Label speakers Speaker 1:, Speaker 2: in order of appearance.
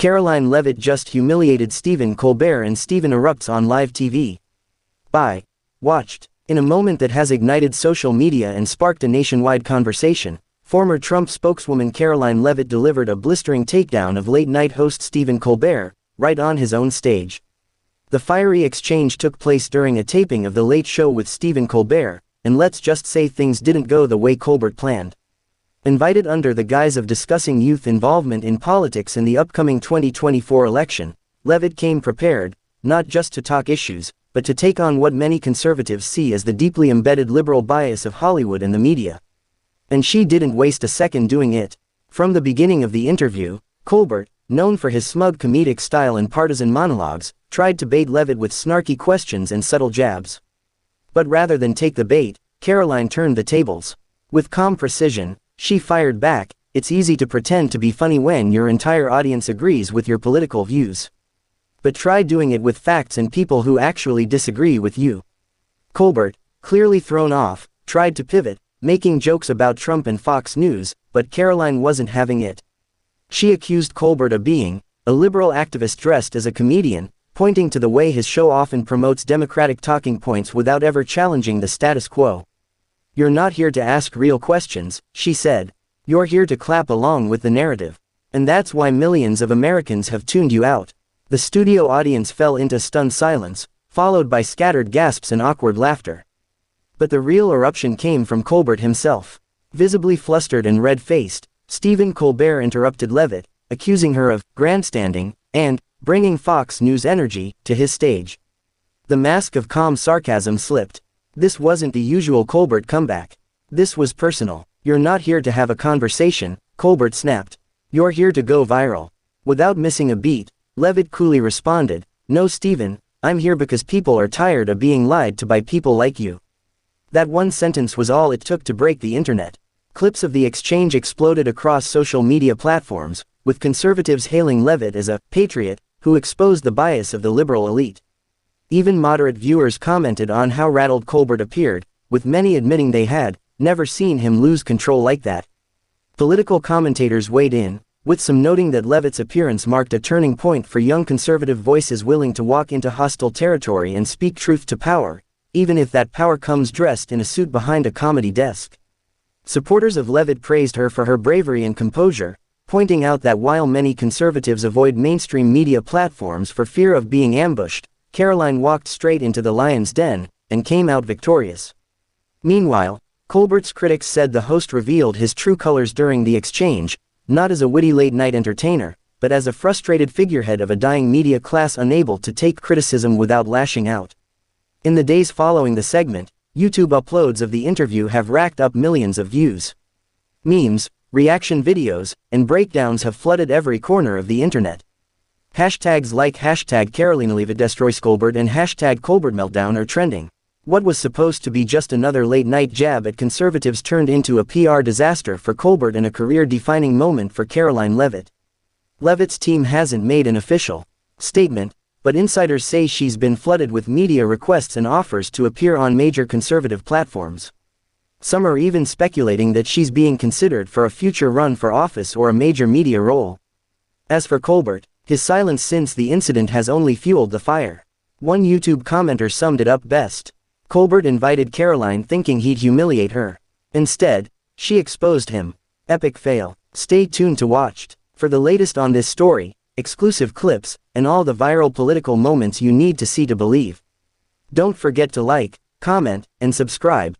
Speaker 1: Karoline Leavitt just humiliated Stephen Colbert and Stephen ERUPTS on live TV. Watched. In a moment that has ignited social media and sparked a nationwide conversation, former Trump spokeswoman Karoline Leavitt delivered a blistering takedown of late-night host Stephen Colbert, right on his own stage. The fiery exchange took place during a taping of The Late Show with Stephen Colbert, and let's just say things didn't go the way Colbert planned. Invited under the guise of discussing youth involvement in politics in the upcoming 2024 election, Leavitt came prepared, not just to talk issues, but to take on what many conservatives see as the deeply embedded liberal bias of Hollywood and the media. And she didn't waste a second doing it. From the beginning of the interview, Colbert, known for his smug comedic style and partisan monologues, tried to bait Leavitt with snarky questions and subtle jabs. But rather than take the bait, Karoline turned the tables. With calm precision, she fired back, "It's easy to pretend to be funny when your entire audience agrees with your political views. But try doing it with facts and people who actually disagree with you." Colbert, clearly thrown off, tried to pivot, making jokes about Trump and Fox News, but Karoline wasn't having it. She accused Colbert of being a liberal activist dressed as a comedian, pointing to the way his show often promotes Democratic talking points without ever challenging the status quo. "You're not here to ask real questions," she said. "You're here to clap along with the narrative. And that's why millions of Americans have tuned you out." The studio audience fell into stunned silence, followed by scattered gasps and awkward laughter. But the real eruption came from Colbert himself. Visibly flustered and red-faced, Stephen Colbert interrupted Leavitt, accusing her of grandstanding and bringing Fox News energy to his stage. The mask of calm sarcasm slipped. This wasn't the usual Colbert comeback. This was personal. "You're not here to have a conversation," Colbert snapped. "You're here to go viral." Without missing a beat, Leavitt coolly responded, "No, Stephen, I'm here because people are tired of being lied to by people like you." That one sentence was all it took to break the internet. Clips of the exchange exploded across social media platforms, with conservatives hailing Leavitt as a patriot who exposed the bias of the liberal elite. Even moderate viewers commented on how rattled Colbert appeared, with many admitting they had never seen him lose control like that. Political commentators weighed in, with some noting that Leavitt's appearance marked a turning point for young conservative voices willing to walk into hostile territory and speak truth to power, even if that power comes dressed in a suit behind a comedy desk. Supporters of Leavitt praised her for her bravery and composure, pointing out that while many conservatives avoid mainstream media platforms for fear of being ambushed, Karoline walked straight into the lion's den and came out victorious. Meanwhile, Colbert's critics said the host revealed his true colors during the exchange, not as a witty late-night entertainer, but as a frustrated figurehead of a dying media class unable to take criticism without lashing out. In the days following the segment, YouTube uploads of the interview have racked up millions of views. Memes, reaction videos, and breakdowns have flooded every corner of the internet. Hashtags like #Karoline Leavitt destroys Colbert and #Colbert meltdown are trending. What was supposed to be just another late-night jab at conservatives turned into a PR disaster for Colbert and a career-defining moment for Karoline Leavitt. Leavitt's team hasn't made an official statement, but insiders say she's been flooded with media requests and offers to appear on major conservative platforms. Some are even speculating that she's being considered for a future run for office or a major media role. As for Colbert, his silence since the incident has only fueled the fire. One YouTube commenter summed it up best. Colbert invited Karoline thinking he'd humiliate her. Instead, she exposed him. Epic fail. Stay tuned to watch. For the latest on this story, exclusive clips, and all the viral political moments you need to see to believe. Don't forget to like, comment, and subscribe.